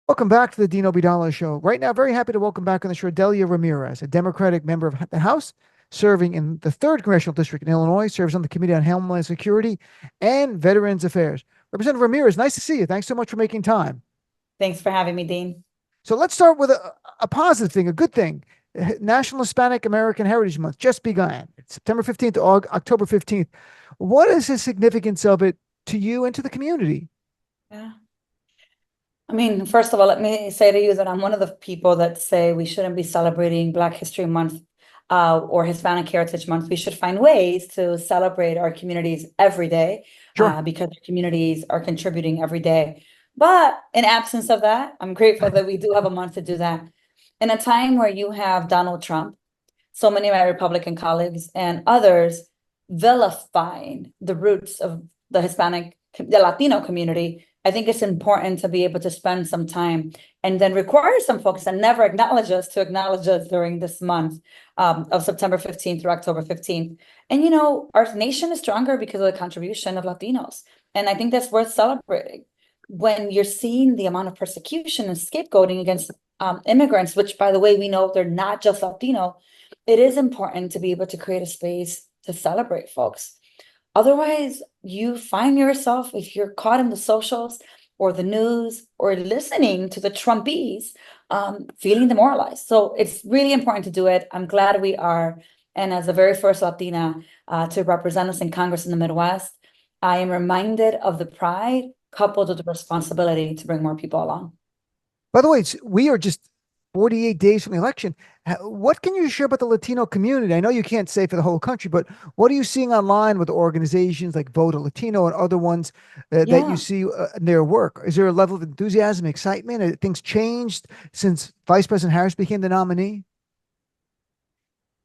Welcome back to the Dean Obeidallah Show. Right now, very happy to welcome back on the show Delia Ramirez, a Democratic member of the House, serving in the 3rd Congressional District in Illinois, serves on the Committee on Homeland Security and Veterans Affairs. Representative Ramirez, nice to see you. Thanks so much for making time. Thanks for having me, Dean. So let's start with a positive thing, a good thing. National Hispanic American Heritage Month just began. It's September 15th to October 15th. What is the significance of it to you and to the community? Yeah. I mean, first of all, let me say to you that I'm one of the people that say we shouldn't be celebrating Black History Month or Hispanic Heritage Month. We should find ways to celebrate our communities every day Sure. because our communities are contributing every day. But in absence of that, I'm grateful that we do have a month to do that. In a time where you have Donald Trump, so many of my Republican colleagues and others vilifying the roots of the Latino community, I think it's important to be able to spend some time and then require some folks that never acknowledge us to acknowledge us during this month of September 15th through October 15th. And, our nation is stronger because of the contribution of Latinos. And I think that's worth celebrating. When you're seeing the amount of persecution and scapegoating against immigrants, which, by the way, we know they're not just Latino, it is important to be able to create a space to celebrate folks. Otherwise, you find yourself, if you're caught in the socials or the news or listening to the Trumpies, feeling demoralized. So it's really important to do it. I'm glad we are. And as the very first Latina to represent us in Congress in the Midwest, I am reminded of the pride coupled with the responsibility to bring more people along. By the way, we are just 48 days from the election. What can you share about the Latino community? I know you can't say for the whole country, but what are you seeing online with organizations like Vote a Latino and other ones that you Yeah, see in their work? Is there a level of enthusiasm, excitement? Have things changed since Vice President Harris became the nominee?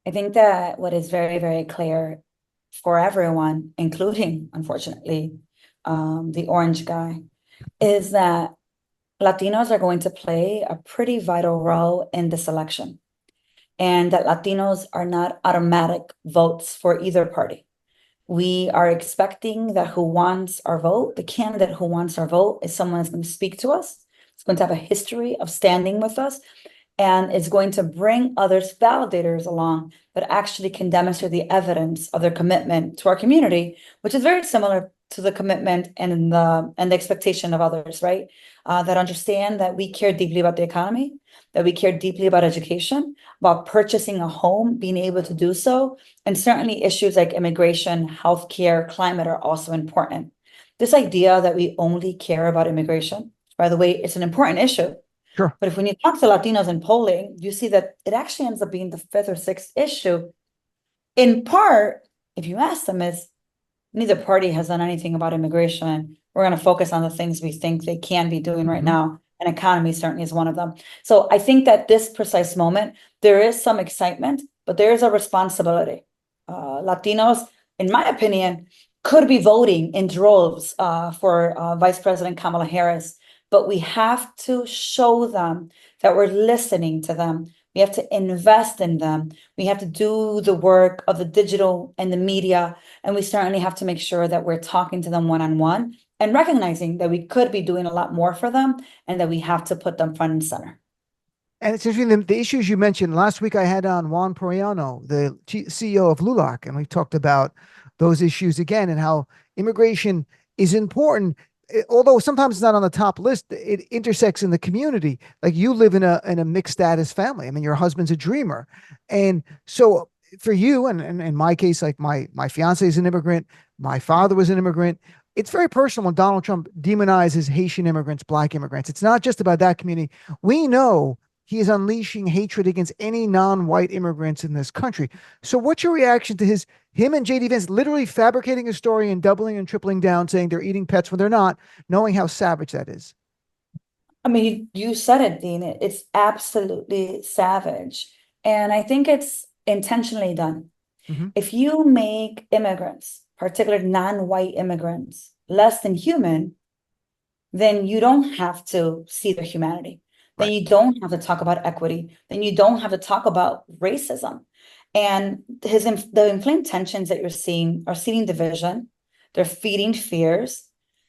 I think that what is very, very clear for everyone, including, unfortunately, the orange guy, is that Latinos are going to play a pretty vital role in this election, and that Latinos are not automatic votes for either party. We are expecting that who wants our vote, the candidate who wants our vote, is someone that's going to speak to us. It's going to have a history of standing with us, and it's going to bring others, validators along that actually can demonstrate the evidence of their commitment to our community, which is very similar to the commitment and the expectation of others, right? That understand that we care deeply about the economy, that we care deeply about education, about purchasing a home, being able to do so, and certainly issues like immigration, healthcare, climate are also important. This idea that we only care about immigration, by the way, it's an important issue. Sure. But if when you talk to Latinos in polling, you see that it actually ends up being the fifth or sixth issue. In part, if you ask them, is neither party has done anything about immigration. We're going to focus on the things we think they can be doing right Hmm. now. And economy certainly is one of them. So I think that this precise moment, there is some excitement, but there is a responsibility. Latinos, in my opinion, could be voting in droves for Vice President Kamala Harris, but we have to show them that we're listening to them. We have to invest in them. We have to do the work of the digital and the media. And we certainly have to make sure that we're talking to them one-on-one and recognizing that we could be doing a lot more for them and that we have to put them front and center. And it's interesting, the issues you mentioned. Last week, I had on Juan Periano, the CEO of LULAC, and we talked about those issues again and how immigration is important. Although sometimes it's not on the top list, it intersects in the community. Like you live in a mixed status family. I mean, your husband's a dreamer. And so for you, and in my case, like my fiance is an immigrant, my father was an immigrant. It's very personal when Donald Trump demonizes Haitian immigrants, Black immigrants. It's not just about that community. We know he is unleashing hatred against any non-white immigrants in this country. So what's your reaction to him and JD Vance literally fabricating a story and doubling and tripling down, saying they're eating pets when they're not, knowing how savage that is? I mean, you said it, Dean. It's absolutely savage. And I think it's intentionally done. Hmm. If you make immigrants, particularly non-white immigrants, less than human, then you don't have to see their humanity. Then Right. you don't have to talk about equity. Then you don't have to talk about racism. And the inflamed tensions that you're seeing are seeding division. They're feeding fears.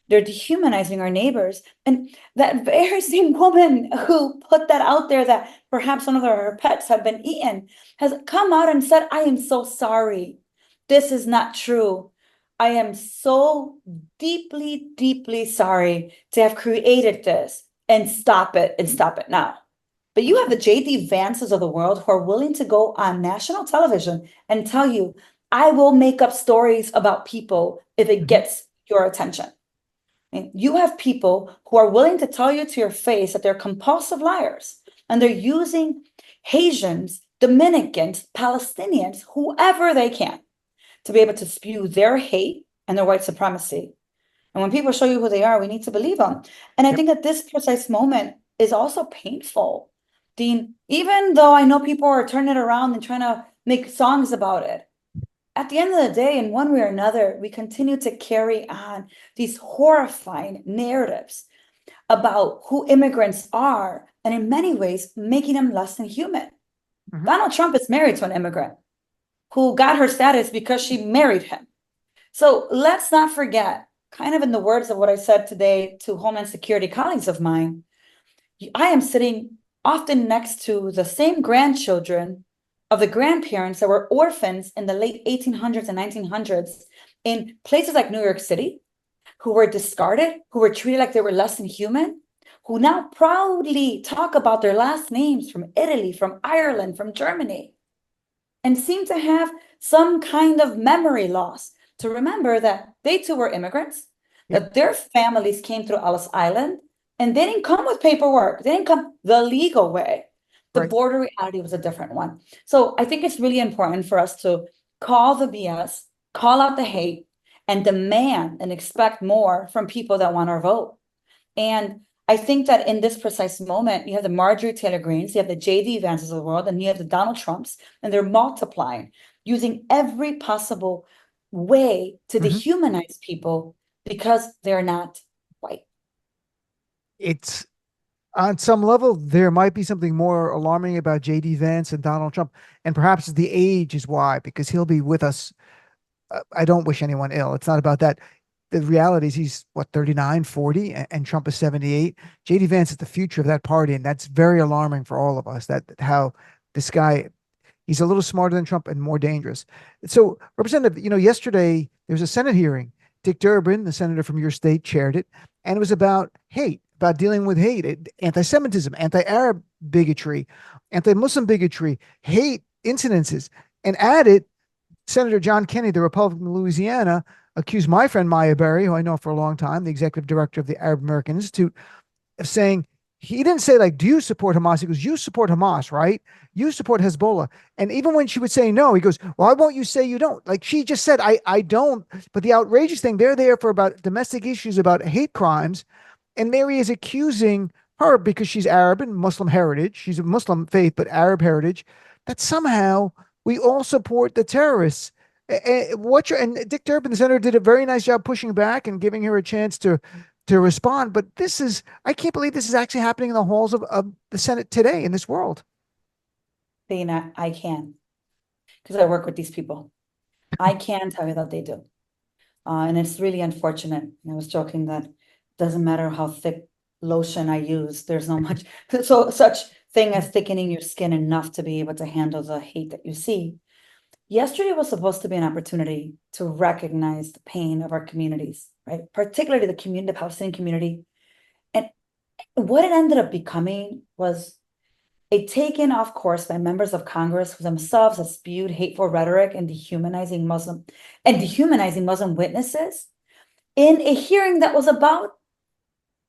They're dehumanizing our neighbors. And that very same woman who put that out there that perhaps one of her pets had been eaten has come out and said, I am so sorry. This is not true. I am so deeply, deeply sorry to have created this, and stop it now. But you have the JD Vances of the world who are willing to go on national television and tell you, I will make up stories about people if it gets your attention. And you have people who are willing to tell you to your face that they're compulsive liars, and they're using Haitians, Dominicans, Palestinians, whoever they can, to be able to spew their hate and their white supremacy. And when people show you who they are, we need to believe them. And I think at this precise moment is also painful, Dean, even though I know people are turning it around and trying to make songs about it. At the end of the day, in one way or another, we continue to carry on these horrifying narratives about who immigrants are, and in many ways, making them less than human. Donald Trump is married to an immigrant who got her status because she married him. So let's not forget, kind of in the words of what I said today to Homeland Security colleagues of mine, I am sitting often next to the same grandchildren of the grandparents that were orphans in the late 1800s and 1900s in places like New York City, who were discarded, who were treated like they were less than human, who now proudly talk about their last names from Italy, from Ireland, from Germany, and seem to have some kind of memory loss to remember that they too were immigrants, that their families came through Ellis Island, and they didn't come with paperwork. They didn't come the legal way. The border reality was a different one. So I think it's really important for us to call the BS, call out the hate, and demand and expect more from people that want our vote. And I think that in this precise moment, you have the Marjorie Taylor Greens, you have the JD Vances of the world, and you have the Donald Trumps, and they're multiplying, using every possible way to dehumanize people because they're not white. It's on some level, there might be something more alarming about JD Vance and Donald Trump, and perhaps the age is why, because he'll be with us. I don't wish anyone ill. It's not about that. The reality is he's what, 39, 40, and Trump is 78. JD Vance is the future of that party, and that's very alarming for all of us, that how this guy, he's a little smarter than Trump and more dangerous. So, Representative, yesterday there was a Senate hearing. Dick Durbin, the senator from your state, chaired it, and it was about hate, about dealing with hate, anti-Semitism, anti-Arab bigotry, anti-Muslim bigotry, hate incidences, and added Senator John Kennedy, the Republican of Louisiana, accused my friend Maya Berry, who I know for a long time, the executive director of the Arab American Institute, of saying, he didn't say, like, do you support Hamas? He goes, you support Hamas, right? You support Hezbollah. And even when she would say no, he goes, why won't you say you don't? Like, she just said, I don't. But the outrageous thing, they're there for about domestic issues, about hate crimes. And there he is accusing her, because she's Arab and Muslim heritage. She's a Muslim faith, but Arab heritage, that somehow we all support the terrorists. And Dick Durbin, the senator, did a very nice job pushing back and giving her a chance to respond. But I can't believe this is actually happening in the halls of the Senate today in this world. Dana, I can, because I work with these people. I can tell you that they do. And it's really unfortunate. I was joking that it doesn't matter how thick lotion I use, there's no much such thing as thickening your skin enough to be able to handle the hate that you see. Yesterday was supposed to be an opportunity to recognize the pain of our communities, right? Particularly the Palestinian community. And what it ended up becoming was a taken off course by members of Congress who themselves have spewed hateful rhetoric and dehumanizing Muslim witnesses in a hearing that was about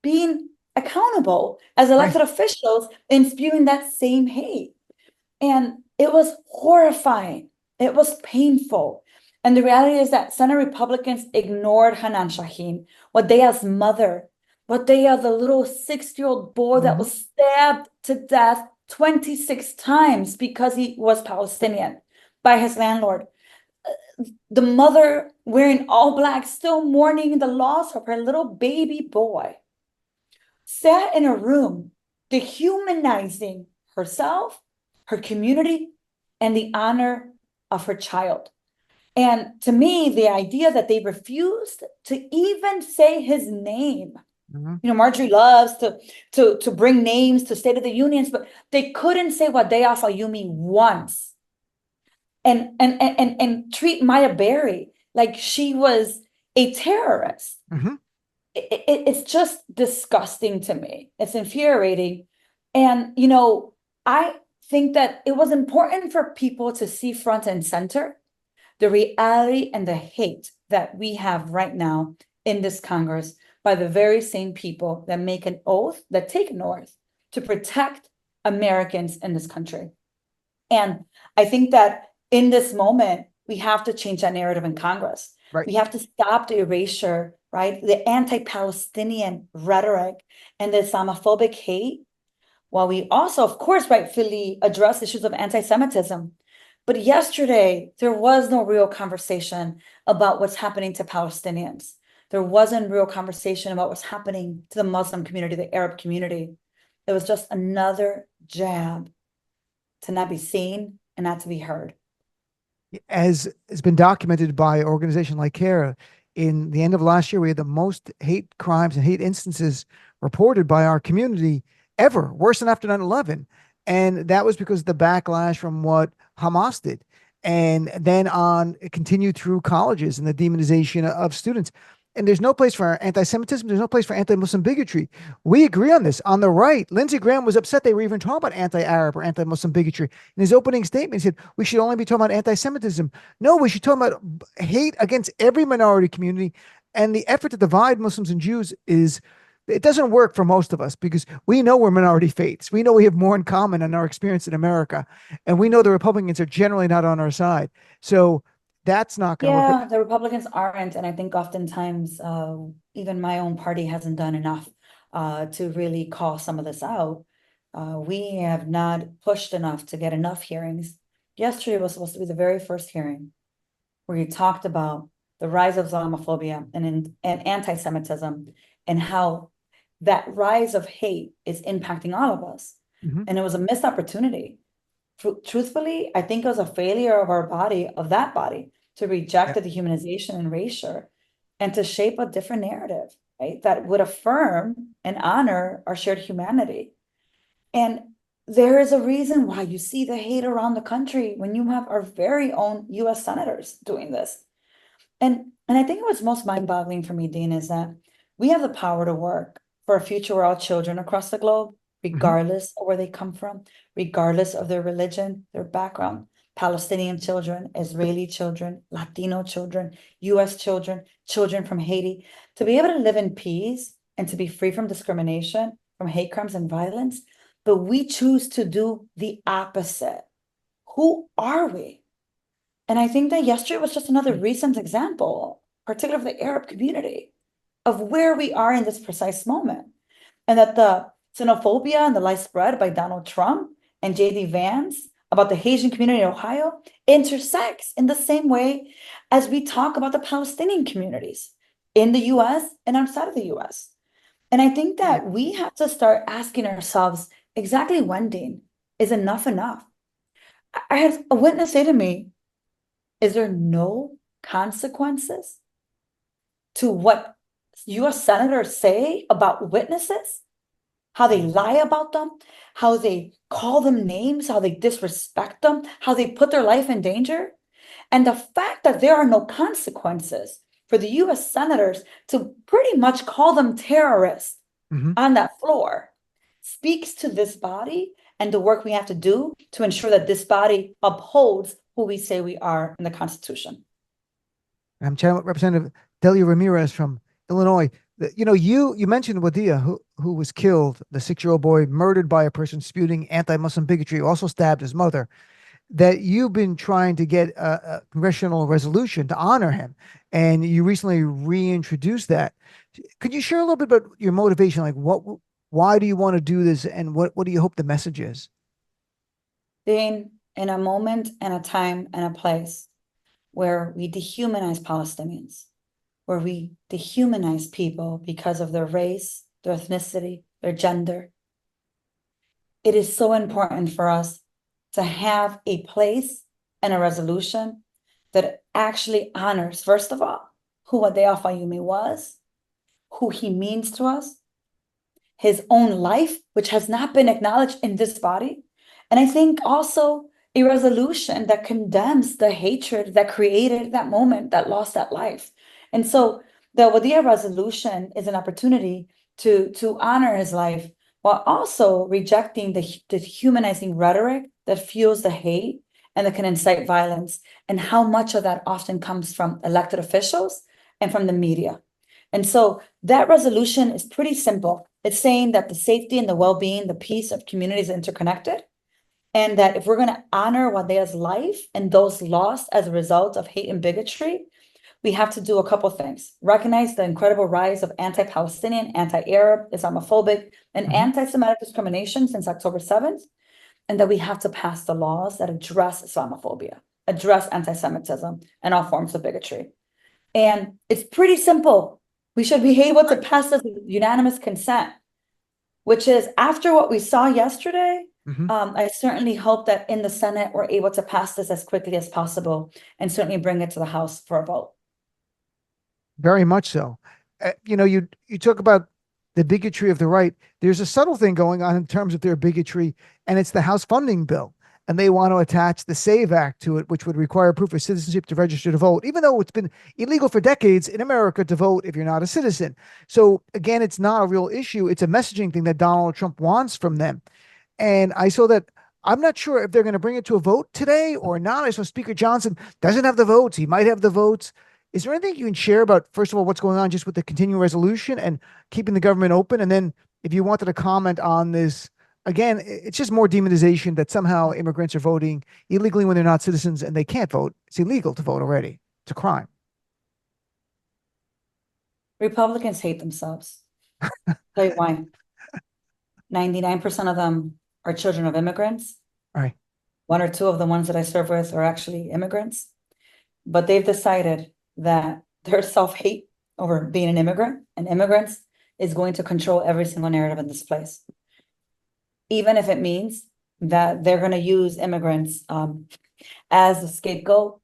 being accountable as elected officials in spewing that same hate. And it was horrifying. It was painful. And the reality is that Senate Republicans ignored Hanan Shaheen, Wadia's mother, Wadia, the little 6-year-old boy that was stabbed to death 26 times because he was Palestinian by his landlord. The mother wearing all black, still mourning the loss of her little baby boy, sat in a room dehumanizing herself, her community, and the honor of her child. And to me, the idea that they refused to even say his name. Mhm. Marjorie loves to bring names to State of the Unions, but they couldn't say Wadia Fayumi once, and treat Maya Berry like she was a terrorist. Mhm. It's just disgusting to me. It's infuriating, and I think that it was important for people to see front and center the reality and the hate that we have right now in this Congress by the very same people that make an oath, that take an oath to protect Americans in this country. And I think that in this moment, we have to change that narrative in Congress. Right. We have to stop the erasure, right? The anti-Palestinian rhetoric and the Islamophobic hate, while we also, of course, rightfully address issues of anti-Semitism. But yesterday, there was no real conversation about what's happening to Palestinians. There wasn't real conversation about what's happening to the Muslim community, the Arab community. It was just another jab to not be seen and not to be heard. As has been documented by an organization like CARE, in the end of last year, we had the most hate crimes and hate instances reported by our community ever, worse than after 9/11. And that was because of the backlash from what Hamas did. And then on, it continued through colleges and the demonization of students. And there's no place for anti-Semitism. There's no place for anti-Muslim bigotry. We agree on this. On the right, Lindsey Graham was upset they were even talking about anti-Arab or anti-Muslim bigotry. In his opening statement, he said we should only be talking about anti-Semitism. No, we should talk about hate against every minority community. And the effort to divide Muslims and Jews it doesn't work for most of us because we know we're minority faiths. We know we have more in common in our experience in America. And we know the Republicans are generally not on our side. So that's not going to work. Yeah, the Republicans aren't, and I think oftentimes even my own party hasn't done enough to really call some of this out. We have not pushed enough to get enough hearings. Yesterday was supposed to be the very first hearing where you talked about the rise of Islamophobia and anti-Semitism and how that rise of hate is impacting all of us. Mhm. And it was a missed opportunity. Truthfully, I think it was a failure of that body, to reject the dehumanization and erasure and to shape a different narrative, right? That would affirm and honor our shared humanity. And there is a reason why you see the hate around the country when you have our very own US senators doing this. And I think what's most mind-boggling for me, Dean, is that we have the power to work for a future where all children across the globe, regardless of where they come from, regardless of their religion, their background, Palestinian children, Israeli children, Latino children, US children, children from Haiti, to be able to live in peace and to be free from discrimination, from hate crimes and violence. But we choose to do the opposite. Who are we? And I think that yesterday was just another recent example, particularly for the Arab community, of where we are in this precise moment. And that the xenophobia and the lies spread by Donald Trump and JD Vance about the Haitian community in Ohio intersects in the same way as we talk about the Palestinian communities in the US and outside of the US. And I think that we have to start asking ourselves exactly when, Dean, is enough enough? I had a witness say to me, is there no consequences to what US senators say about witnesses? How they lie about them, how they call them names, how they disrespect them, how they put their life in danger. And the fact that there are no consequences for the US senators to pretty much call them terrorists on that floor speaks to this body and the work we have to do to ensure that this body upholds who we say we are in the Constitution. I'm chatting with Representative Delia Ramirez from Illinois. You mentioned Wadia, who was killed, the 6-year-old boy murdered by a person spewing anti-Muslim bigotry, who also stabbed his mother. That you've been trying to get a congressional resolution to honor him, and you recently reintroduced that. Could you share a little bit about your motivation? Like, why do you want to do this, and what do you hope the message is? Being in a moment and a time and a place where we dehumanize Palestinians, where we dehumanize people because of their race, their ethnicity, their gender. It is so important for us to have a place and a resolution that actually honors, first of all, who Wadia Fayumi was, who he means to us, his own life, which has not been acknowledged in this body. And I think also a resolution that condemns the hatred that created that moment, that lost that life. And so the Wadia resolution is an opportunity to honor his life while also rejecting the humanizing rhetoric that fuels the hate and that can incite violence, and how much of that often comes from elected officials and from the media. And so that resolution is pretty simple. It's saying that the safety and the well-being, the peace of communities is interconnected, and that if we're going to honor Wadia's life and those lost as a result of hate and bigotry, we have to do a couple things. Recognize the incredible rise of anti-Palestinian, anti-Arab, Islamophobic, and anti-Semitic discrimination since October 7th, and that we have to pass the laws that address Islamophobia, address anti-Semitism, and all forms of bigotry. And it's pretty simple. We should be able to pass this with unanimous consent, which is after what we saw yesterday. I certainly hope that in the Senate, we're able to pass this as quickly as possible and certainly bring it to the House for a vote. Very much so. You talk about the bigotry of the right. There's a subtle thing going on in terms of their bigotry, and it's the House funding bill. And they want to attach the SAVE Act to it, which would require proof of citizenship to register to vote, even though it's been illegal for decades in America to vote if you're not a citizen. So again, it's not a real issue. It's a messaging thing that Donald Trump wants from them. And I saw that. I'm not sure if they're going to bring it to a vote today or not. I saw Speaker Johnson doesn't have the votes. He might have the votes. Is there anything you can share about, first of all, what's going on just with the continuing resolution and keeping the government open? And then if you wanted to comment on this, again, it's just more demonization that somehow immigrants are voting illegally when they're not citizens and they can't vote. It's illegal to vote already. It's a crime. Republicans hate themselves. Tell you why. 99% of them are children of immigrants. Right. One or two of the ones that I serve with are actually immigrants. But they've decided that their self-hate over being an immigrant and immigrants is going to control every single narrative in this place. Even if it means that they're going to use immigrants as a scapegoat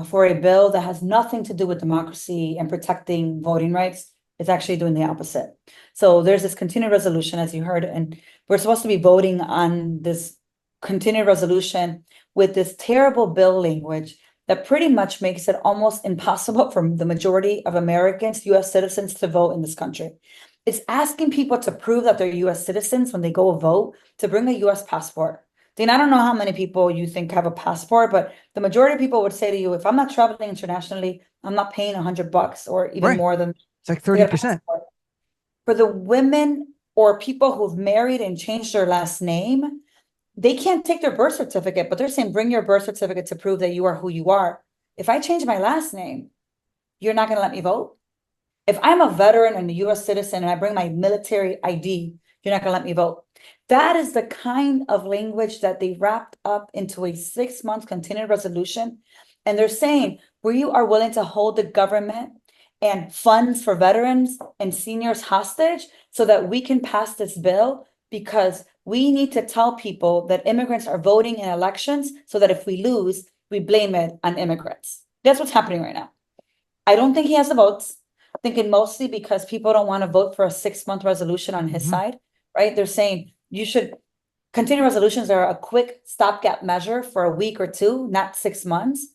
for a bill that has nothing to do with democracy and protecting voting rights. It's actually doing the opposite. So there's this continued resolution, as you heard, and we're supposed to be voting on this continued resolution with this terrible bill language that pretty much makes it almost impossible for the majority of Americans, US citizens, to vote in this country. It's asking people to prove that they're US citizens when they go vote to bring a US passport. Dean, I don't know how many people you think have a passport, but the majority of people would say to you, if I'm not traveling internationally, I'm not paying $100 or even more than. It's like 30%. For the women or people who've married and changed their last name, they can't take their birth certificate, but they're saying, bring your birth certificate to prove that you are who you are. If I change my last name, you're not going to let me vote. If I'm a veteran and a US citizen and I bring my military ID, you're not going to let me vote. That is the kind of language that they wrapped up into a 6-month continued resolution. And they're saying, we are willing to hold the government and funds for veterans and seniors hostage so that we can pass this bill, because we need to tell people that immigrants are voting in elections so that if we lose, we blame it on immigrants. That's what's happening right now. I don't think he has the votes. I'm thinking mostly because people don't want to vote for a 6-month resolution on his side, right? They're saying you should continue resolutions are a quick stopgap measure for a week or two, not 6 months.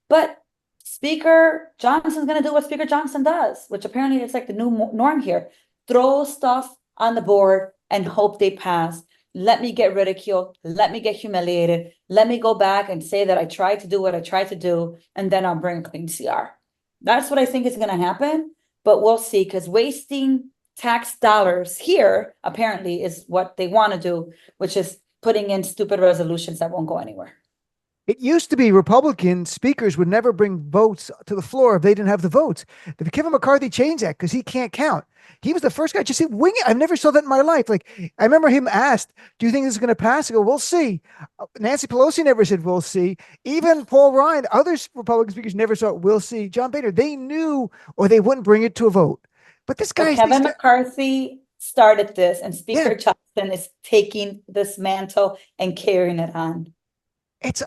But Speaker Johnson's going to do what Speaker Johnson does, which apparently is like the new norm here. Throw stuff on the board and hope they pass. Let me get ridiculed. Let me get humiliated. Let me go back and say that I tried to do what I tried to do, and then I'll bring a clean CR. That's what I think is going to happen, but we'll see, because wasting tax dollars here apparently is what they want to do, which is putting in stupid resolutions that won't go anywhere. It used to be Republican speakers would never bring votes to the floor if they didn't have the votes. Kevin McCarthy changed that because he can't count. He was the first guy to say, wing it. I've never saw that in my life. Like, I remember him asked, do you think this is going to pass? I go, we'll see. Nancy Pelosi never said, we'll see. Even Paul Ryan, other Republican speakers never saw, we'll see. John Boehner, they knew, or they wouldn't bring it to a vote. But this guy, Kevin McCarthy started this, and Speaker Johnson is taking this mantle and carrying it on. It's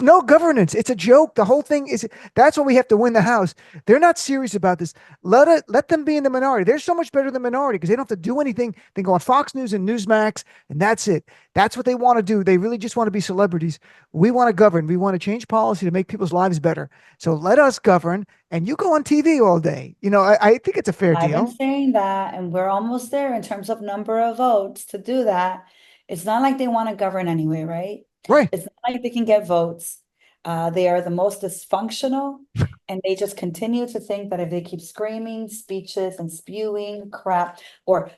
no governance. It's a joke. The whole thing is that's why we have to win the House. They're not serious about this. Let them be in the minority. They're so much better than the minority because they don't have to do anything. They go on Fox News and Newsmax, and that's it. That's what they want to do. They really just want to be celebrities. We want to govern. We want to change policy to make people's lives better. So let us govern, and you go on TV all day. I think it's a fair I've been deal. saying that, and we're almost there in terms of number of votes to do that. It's not like they want to govern anyway, right? Right. It's not like they can get votes. They are the most dysfunctional, and they just continue to think that if they keep screaming speeches and spewing crap or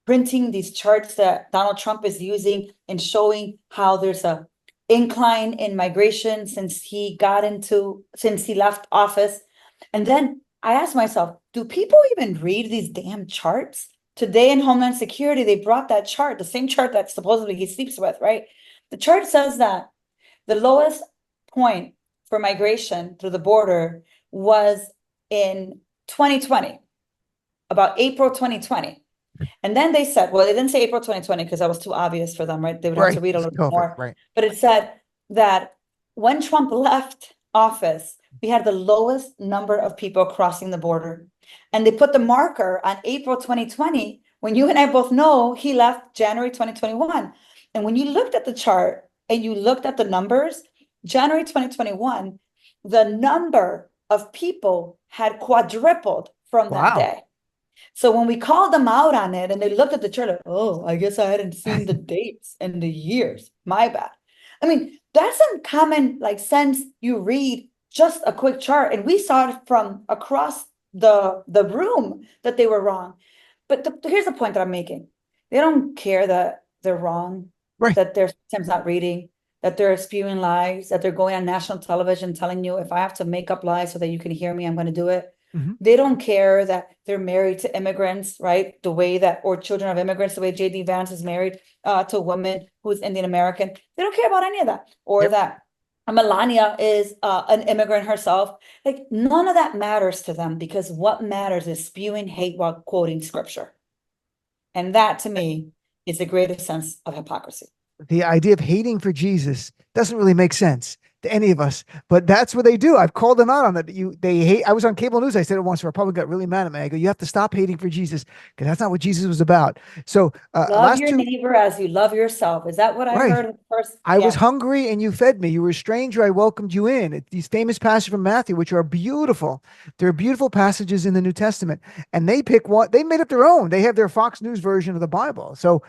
printing these charts that Donald Trump is using and showing how there's a incline in migration since he left office. And then I asked myself, do people even read these damn charts? Today in Homeland Security, they brought that chart, the same chart that supposedly he sleeps with, right? The chart says that the lowest point for migration through the border was in 2020, about April 2020. And then they said, well, they didn't say April 2020 because that was too obvious for them, right? They would have to read a little more. Right. But it said that when Trump left office, we had the lowest number of people crossing the border. And they put the marker on April 2020, when you and I both know he left January 2021. And when you looked at the chart and you looked at the numbers, January 2021, the number of people had quadrupled from that day. So when we called them out on it and they looked at the chart, like, oh, I guess I hadn't seen the dates and the years. My bad. I mean, that's some common sense. You read just a quick chart, and we saw it from across the room that they were wrong. But here's the point that I'm making. They don't care that they're wrong, that they're sometimes not reading, that they're spewing lies, that they're going on national television telling you, if I have to make up lies so that you can hear me, I'm going to do it. They don't care that they're married to immigrants, right? Or children of immigrants, the way JD Vance is married to a woman who's Indian American. They don't care about any of that. Or that Melania is an immigrant herself. None of that matters to them, because what matters is spewing hate while quoting scripture. And that, to me, is the greatest sense of hypocrisy. The idea of hating for Jesus doesn't really make sense to any of us, but that's what they do. I've called them out on that. They hate. I was on cable news. I said it once. A Republican got really mad at me. I go, you have to stop hating for Jesus, because that's not what Jesus was about. So love your neighbor as you love yourself. Is that what I heard first? I was hungry and you fed me. You were a stranger, I welcomed you in. These famous passages from Matthew, which are beautiful. They're beautiful passages in the New Testament, and they pick one. They made up their own. They have their Fox News version of the Bible. So,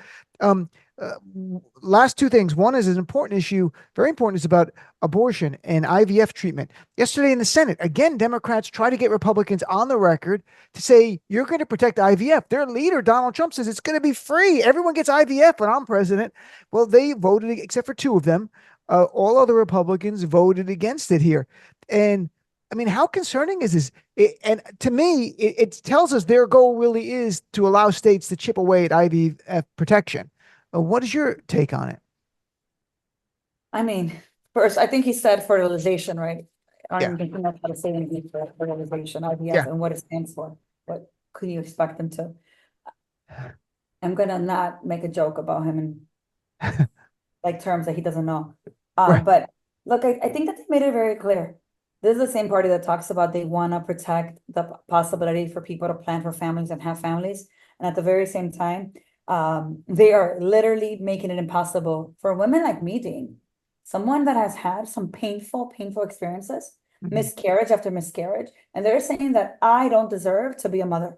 last two things. One is an important issue, very important, is about abortion and IVF treatment. Yesterday in the Senate, again, Democrats try to get Republicans on the record to say, you're going to protect IVF. Their leader, Donald Trump, says it's going to be free. Everyone gets IVF when I'm president. Well, they voted, except for two of them. All other Republicans voted against it here. And I mean, how concerning is this? And to me, it tells us their goal really is to allow states to chip away at IVF protection. What is your take on it? I mean, first, I think he said fertilization, right? I don't even know how to say anything for fertilization, IVF, and what it stands for. What could you expect them to? I'm going to not make a joke about him in terms that he doesn't know. But look, I think that they made it very clear. This is the same party that talks about they want to protect the possibility for people to plan for families and have families. And at the very same time, they are literally making it impossible for women like me, Dean, someone that has had some painful experiences, miscarriage after miscarriage. And they're saying that I don't deserve to be a mother.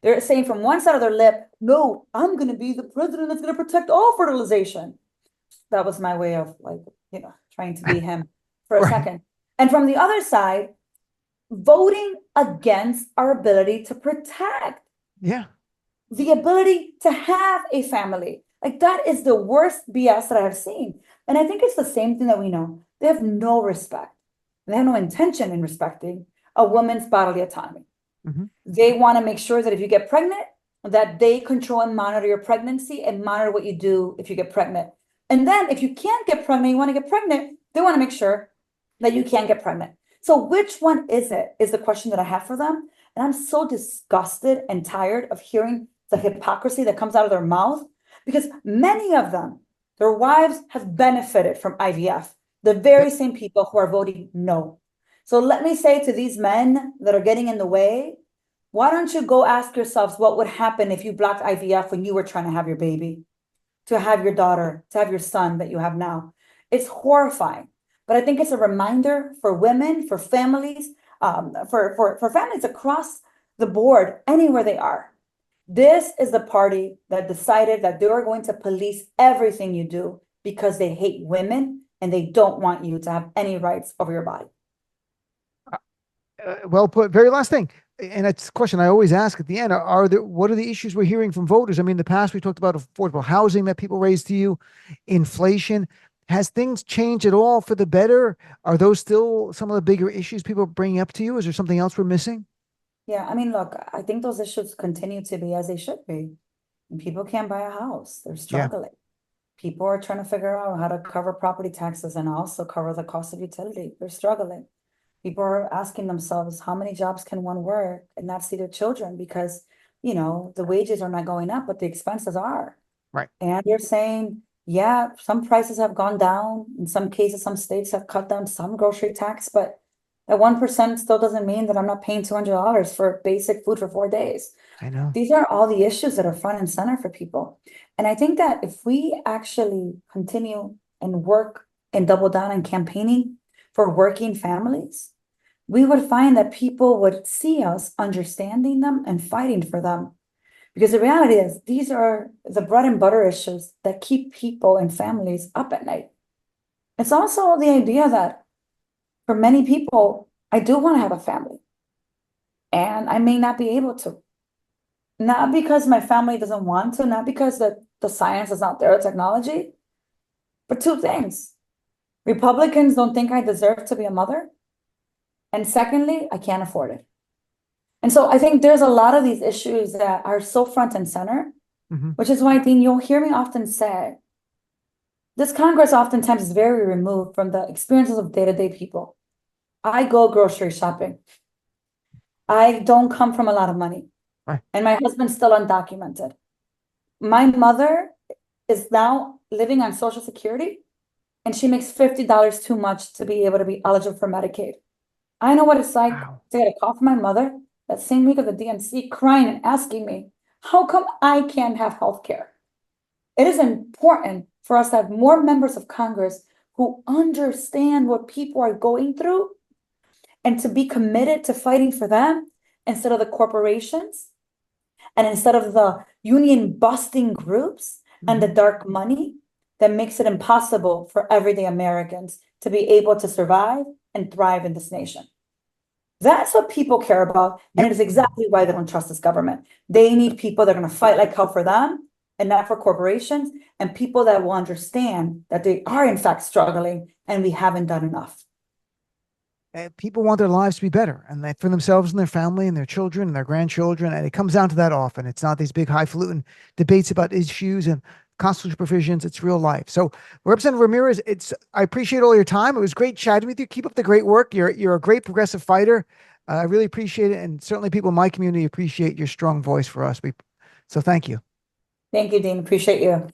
They're saying from one side of their lip, no, I'm going to be the president that's going to protect all fertilization. That was my way of trying to be him for a second. And from the other side, voting against our ability to protect. The ability to have a family. That is the worst BS that I have seen. And I think it's the same thing that we know. They have no respect. They have no intention in respecting a woman's bodily autonomy. They want to make sure that if you get pregnant, that they control and monitor your pregnancy and monitor what you do if you get pregnant. And then if you can't get pregnant, you want to get pregnant, they want to make sure that you can't get pregnant. So which one is it, is the question that I have for them. And I'm so disgusted and tired of hearing the hypocrisy that comes out of their mouth, because many of them Their wives have benefited from IVF. The very same people who are voting no. So let me say to these men that are getting in the way, why don't you go ask yourselves what would happen if you blocked IVF when you were trying to have your baby, to have your daughter, to have your son that you have now? It's horrifying. But I think it's a reminder for women, for families, for families across the board, anywhere they are. This is the party that decided that they are going to police everything you do because they hate women and they don't want you to have any rights over your body. Well put. Very last thing, and it's a question I always ask at the end: what are the issues we're hearing from voters? I mean, in the past we talked about affordable housing that people raised to you, inflation. Has things changed at all for the better? Are those still some of the bigger issues people are bringing up to you? Is there something else we're missing? Yeah, I mean, look, I think those issues continue to be as they should be. And people can't buy a house. They're struggling. People are trying to figure out how to cover property taxes and also cover the cost of utility. They're struggling. People are asking themselves, how many jobs can one work and not see their children? Because, the wages are not going up, but the expenses are. Right. And you're saying, yeah, some prices have gone down. In some cases, some states have cut down some grocery tax, but that 1% still doesn't mean that I'm not paying $200 for basic food for 4 days. I know. These are all the issues that are front and center for people. And I think that if we actually continue and work and double down on campaigning for working families, we would find that people would see us understanding them and fighting for them. Because the reality is, these are the bread and butter issues that keep people and families up at night. It's also the idea that for many people, I do want to have a family. And I may not be able to. Not because my family doesn't want to, not because the science is not there, technology, but two things. Republicans don't think I deserve to be a mother. And secondly, I can't afford it. And so I think there's a lot of these issues that are so front and center, which is why, Dean, you'll hear me often say, this Congress oftentimes is very removed from the experiences of day-to-day people. I go grocery shopping. I don't come from a lot of money. Right. And my husband's still undocumented. My mother is now living on Social Security, and she makes $50 too much to be able to be eligible for Medicaid. I know what it's like to get a call from my mother that same week of the DNC crying and asking me, how come I can't have health care? It is important for us to have more members of Congress who understand what people are going through and to be committed to fighting for them instead of the corporations and instead of the union busting groups and the dark money that makes it impossible for everyday Americans to be able to survive and thrive in this nation. That's what people care about. And it is exactly why they don't trust this government. They need people that are going to fight like hell for them and not for corporations, and people that will understand that they are in fact struggling and we haven't done enough. People want their lives to be better, and for themselves and their family and their children and their grandchildren. And it comes down to that often. It's not these big highfalutin debates about issues and constitutional provisions. It's real life. So Representative Ramirez, I appreciate all your time. It was great chatting with you. Keep up the great work. You're a great progressive fighter. I really appreciate it. And certainly people in my community appreciate your strong voice for us. So thank you. Thank you, Dean. Appreciate you.